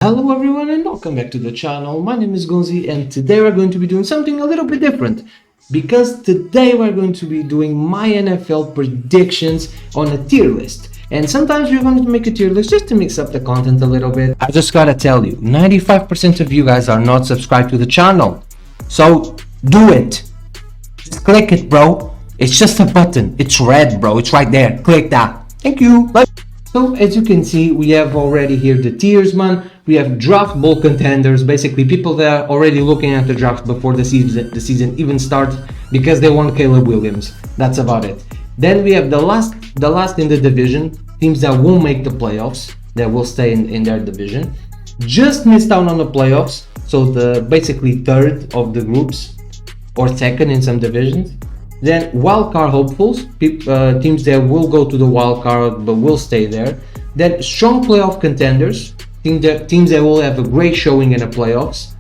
Hello everyone and welcome back to the channel. My name is Gonzii and today we're going to be doing something a little bit different because today we're going to be doing my NFL predictions on a tier list. And sometimes we're going to make a tier list just to mix up the content a little bit. I just gotta tell you, 95% of you guys are not subscribed to the channel. So do it. Just click it, bro. It's just a button. It's red, bro. It's right there. Click that. Thank you. Bye. So as you can see, we have already here the tiers, man. We have draft ball contenders, basically people that are already looking at the draft before the season even starts because they want Caleb Williams. That's about it. Then we have the last in the division, teams that won't make the playoffs, that will stay in their division. Just missed out on the playoffs, so the basically third of the groups or second in some divisions. Then wildcard hopefuls, teams that will go to the wildcard but will stay there. Then strong playoff contenders, teams that will have a great showing in the playoffs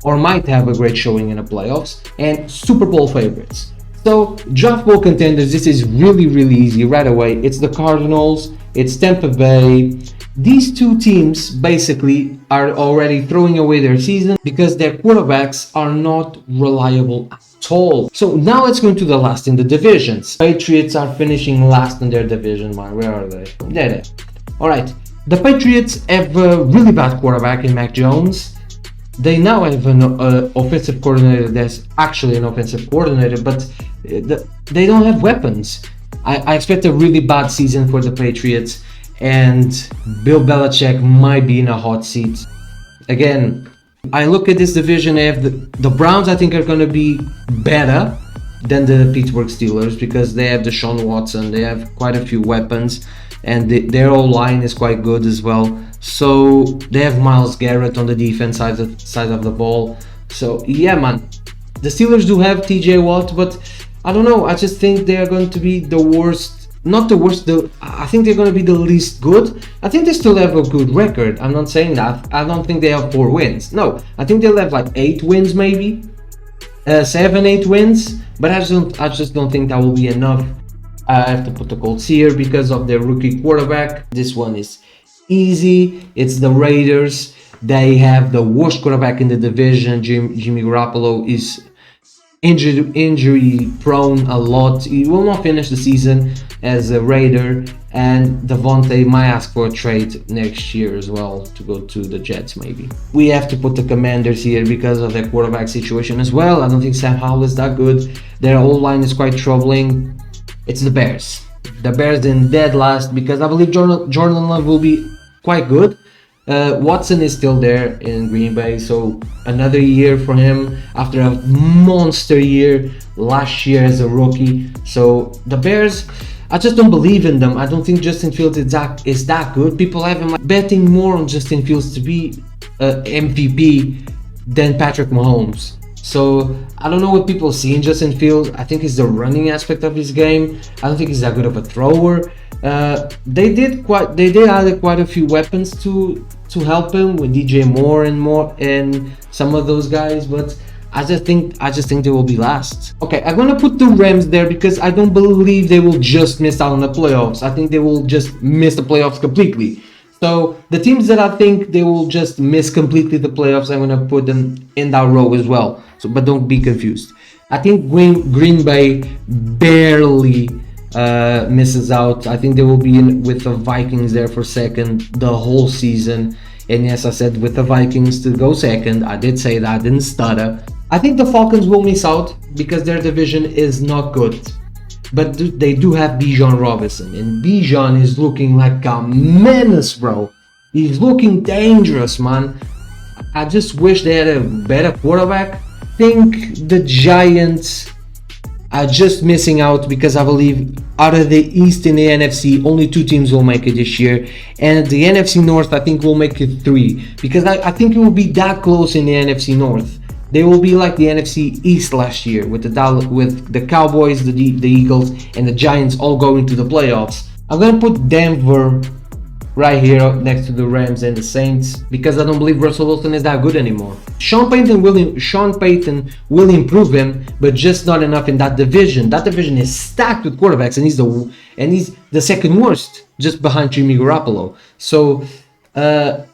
or might have a great showing in the playoffs. And Super Bowl favorites. So draft ball contenders, this is really easy right away. It's the Cardinals, it's Tampa Bay. These two teams basically are already throwing away their season because their quarterbacks are not reliable at all. So now let's go into the last in the divisions. Patriots are finishing last in their division, man. Where are they? There. Alright, the Patriots have a really bad quarterback in Mac Jones. They now have an offensive coordinator that's actually an offensive coordinator, but they don't have weapons. I expect a really bad season for the Patriots, and Bill Belichick might be in a hot seat. Again, I look at this division, I have the Browns. I think are going to be better than the Pittsburgh Steelers because they have Deshaun Watson, they have quite a few weapons, and their O-line is quite good as well. So they have Myles Garrett on the defense side of the ball. So yeah, man, the Steelers do have TJ Watt, but I don't know, I just think they are going to be the worst. Not the worst, I think they're going to be the least good. I think they still have a good record. I'm not saying that. I don't think they have 4 wins. No, I think they'll have like 8 wins maybe. 7-8 wins. But I just don't think that will be enough. I have to put the Colts here because of their rookie quarterback. This one is easy. It's the Raiders. They have the worst quarterback in the division. Jimmy Garoppolo is injury prone a lot. He will not finish the season as a Raider, and Devontae might ask for a trade next year as well to go to the Jets maybe. We have to put the Commanders here because of their quarterback situation as well. I don't think Sam Howell is that good. Their O-line is quite troubling. It's the Bears. The Bears in dead last because I believe Jordan Love will be quite good. Watson is still there in Green Bay, so another year for him after a monster year last year as a rookie. So the Bears, I just don't believe in them. I don't think Justin Fields is that good. People have him betting more on Justin Fields to be MVP than Patrick Mahomes. So I don't know what people see in Justin Fields. I think it's the running aspect of his game. I don't think he's that good of a thrower. They did add quite a few weapons to help him with DJ Moore and some of those guys, but I just think they will be last. Okay, I'm gonna put the Rams there because I don't believe they will just miss out on the playoffs. I think they will just miss the playoffs completely. So the teams that I think they will just miss completely the playoffs, I'm gonna put them in that row as well. So, but don't be confused. I think Green Bay barely misses out. I think they will be in with the Vikings there for second the whole season. And yes, I said with the Vikings to go second. I did say that, I didn't stutter. I think the Falcons will miss out because their division is not good. But they do have Bijan Robinson, and Bijan is looking like a menace, bro. He's looking dangerous, man. I just wish they had a better quarterback. I think the Giants are just missing out because I believe out of the East and the NFC, only 2 teams will make it this year. And the NFC North, I think, will make it 3 because I think it will be that close in the NFC North. They will be like the NFC East last year with the Cowboys, the Eagles, and the Giants all going to the playoffs. I'm gonna put Denver right here next to the Rams and the Saints because I don't believe Russell Wilson is that good anymore. Sean Payton will improve him, but just not enough in that division. That division is stacked with quarterbacks, and he's the second worst, just behind Jimmy Garoppolo. So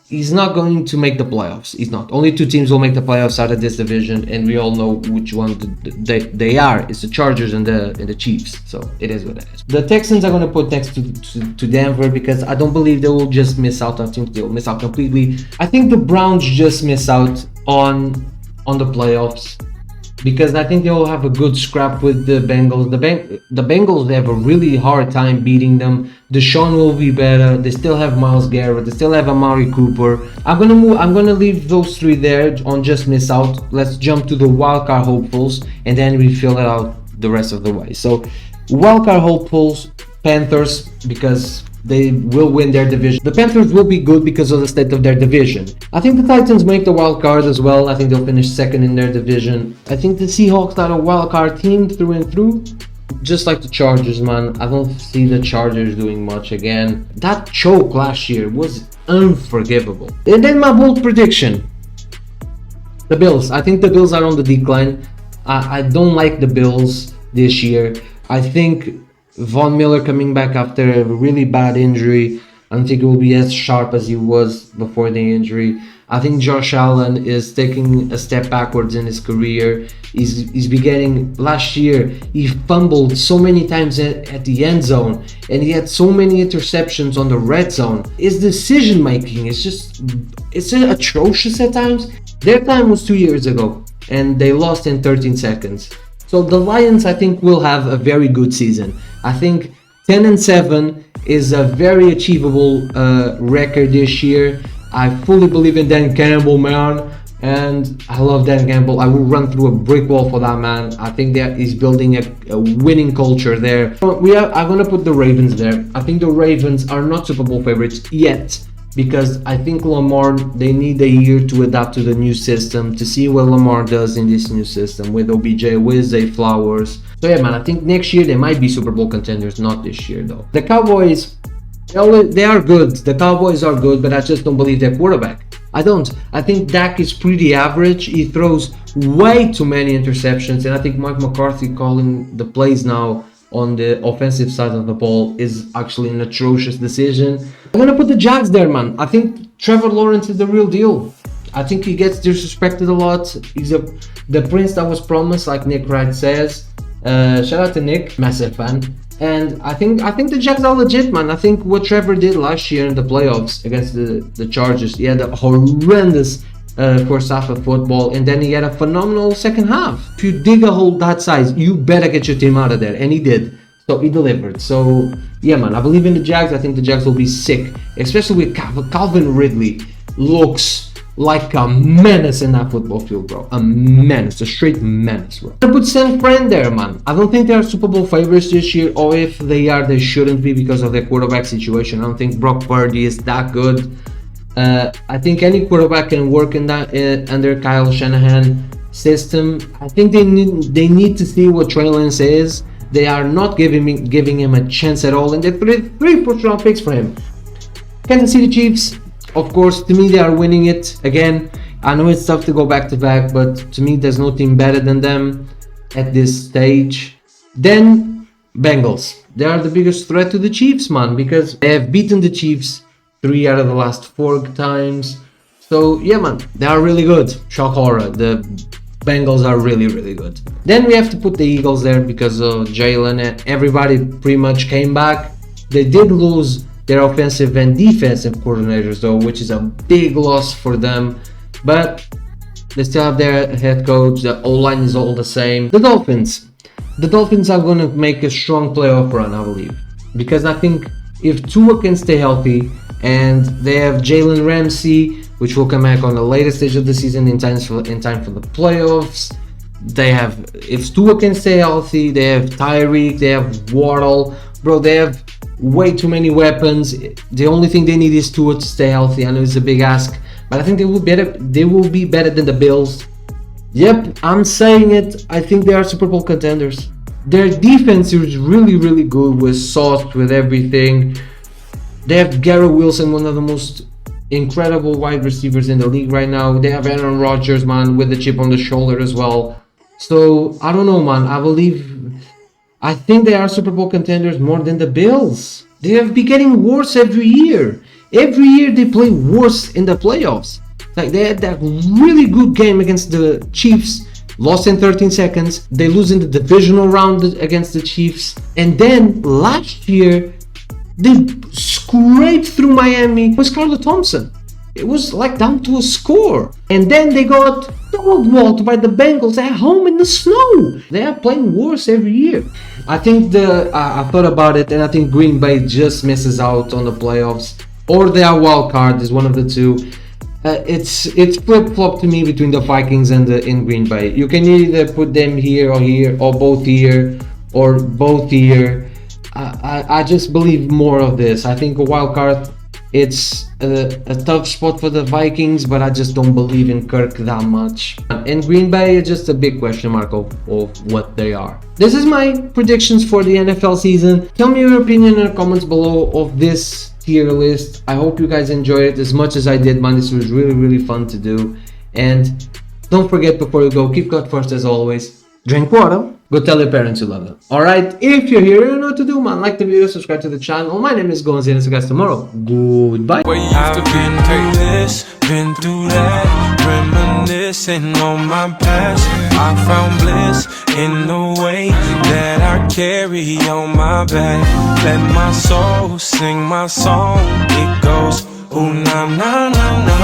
he's not going to make the playoffs. He's not. Only two teams will make the playoffs out of this division, and we all know which one they are. It's the Chargers and the Chiefs. So it is what it is. The Texans are going to put next to Denver because I don't believe they will just miss out. I think they'll miss out completely. I think the Browns just miss out on the playoffs, because I think they will have a good scrap with the Bengals. The Bengals, they have a really hard time beating them. Deshaun will be better. They still have Myles Garrett. They still have Amari Cooper. I'm gonna leave those three there on just miss out. Let's jump to the wildcard hopefuls, and then we fill it out the rest of the way. So wildcard hopefuls, Panthers, because they will win their division. The Panthers will be good because of the state of their division. I think the Titans make the wild card as well. I think they'll finish second in their division. I think the Seahawks are a wild card team through and through. Just like the Chargers, man. I don't see the Chargers doing much again. That choke last year was unforgivable. And then my bold prediction. The Bills. I think the Bills are on the decline. I don't like the Bills this year. I think Von Miller coming back after a really bad injury, I don't think it will be as sharp as he was before the injury. I think Josh Allen is taking a step backwards in his career. He's beginning last year. He fumbled so many times at the end zone, and he had so many interceptions on the red zone. His decision making is it's atrocious at times. Their time was 2 years ago, and they lost in 13 seconds. So the Lions, I think, will have a very good season. I think 10-7 is a very achievable record this year. I fully believe in Dan Campbell, man, and I love Dan Campbell. I will run through a brick wall for that man. I think that he's building a winning culture there. I'm gonna put the Ravens there. I think the Ravens are not Super Bowl favorites yet, because I think Lamar, they need a year to adapt to the new system, to see what Lamar does in this new system with OBJ, with Zay Flowers. So yeah, man, I think next year they might be Super Bowl contenders, not this year though. The Cowboys, they are good. The Cowboys are good, but I just don't believe their quarterback. I don't. I think Dak is pretty average. He throws way too many interceptions, and I think Mike McCarthy calling the plays now on the offensive side of the ball is actually an atrocious decision. I'm gonna put the Jags there, man. I think Trevor Lawrence is the real deal. I think he gets disrespected a lot. He's the prince that was promised, like Nick Wright says. Shout out to Nick, massive fan. And I think the Jags are legit, man. I think what Trevor did last year in the playoffs against the Chargers, he had a horrendous first half of football, and then he had a phenomenal second half. If you dig a hole that size, you better get your team out of there, and he did. So he delivered. So yeah, man, I believe in the Jags. I think the Jags will be sick, especially with Calvin Ridley. Looks like a menace in that football field, bro. A menace, a straight menace, bro. I put San Fran there, man. I don't think they are Super Bowl favorites this year, or if they are, they shouldn't be because of their quarterback situation. I don't think Brock Purdy is that good. I think any quarterback can work in that under Kyle Shanahan system. I think they need to see what Trey Lance is. They are not giving him a chance at all, and they three first-round picks for him. Kansas City Chiefs, of course, to me they are winning it again. I know it's tough to go back to back, but to me there's no team better than them at this stage. Then Bengals, they are the biggest threat to the Chiefs, man, because they have beaten the Chiefs 3 out of the last 4 times. So yeah, man, they are really good. Shock horror, the Bengals are really, really good. Then we have to put the Eagles there because of Jalen, and everybody pretty much came back. They did lose their offensive and defensive coordinators though, which is a big loss for them, but they still have their head coach. The O-line is all the same. The Dolphins are going to make a strong playoff run, I believe, because I think if Tua can stay healthy, and they have Jalen Ramsey, which will come back on the later stage of the season in time for the playoffs. They have, if Tua can stay healthy, they have Tyreek, they have Waddle, bro. They have way too many weapons. The only thing they need is Tua to stay healthy. I know it's a big ask, but I think they will be better than the Bills. Yep, I'm saying it. I think they are Super Bowl contenders. Their defense is really, really good with Sauce, with everything. They have Garrett Wilson, one of the most incredible wide receivers in the league right now. They have Aaron Rodgers, man, with the chip on the shoulder as well. So, I don't know, man. I think they are Super Bowl contenders more than the Bills. They have been getting worse every year. Every year they play worse in the playoffs. Like they had that really good game against the Chiefs, lost in 13 seconds. They lose in the divisional round against the Chiefs. And then last year, they scraped through Miami with Scarlett Thompson. It was like down to a score. And then they got dog-walked by the Bengals at home in the snow. They are playing worse every year. I think I thought about it, and I think Green Bay just misses out on the playoffs. Or they are wild card, is one of the two. It's flip-flop to me between the Vikings and in Green Bay. You can either put them here, or both here, or both here. I just believe more of this. I think a wild card, it's a tough spot for the Vikings, but I just don't believe in Kirk that much. And Green Bay is just a big question mark of what they are. This is my predictions for the NFL season. Tell me your opinion in the comments below of this tier list. I hope you guys enjoyed it as much as I did, man. This was really fun to do. And don't forget, before you go, keep God first as always. Drink water. Go tell your parents you love them. Alright, if you're here, you know what to do, man. Like the video, subscribe to the channel. My name is Gonzii, and I'll see you guys tomorrow. Goodbye. I've been through this, been through that, reminiscing on my past. I found bliss in the way that I carry on my back. Let my soul sing my song. It goes, ooh, na na na na.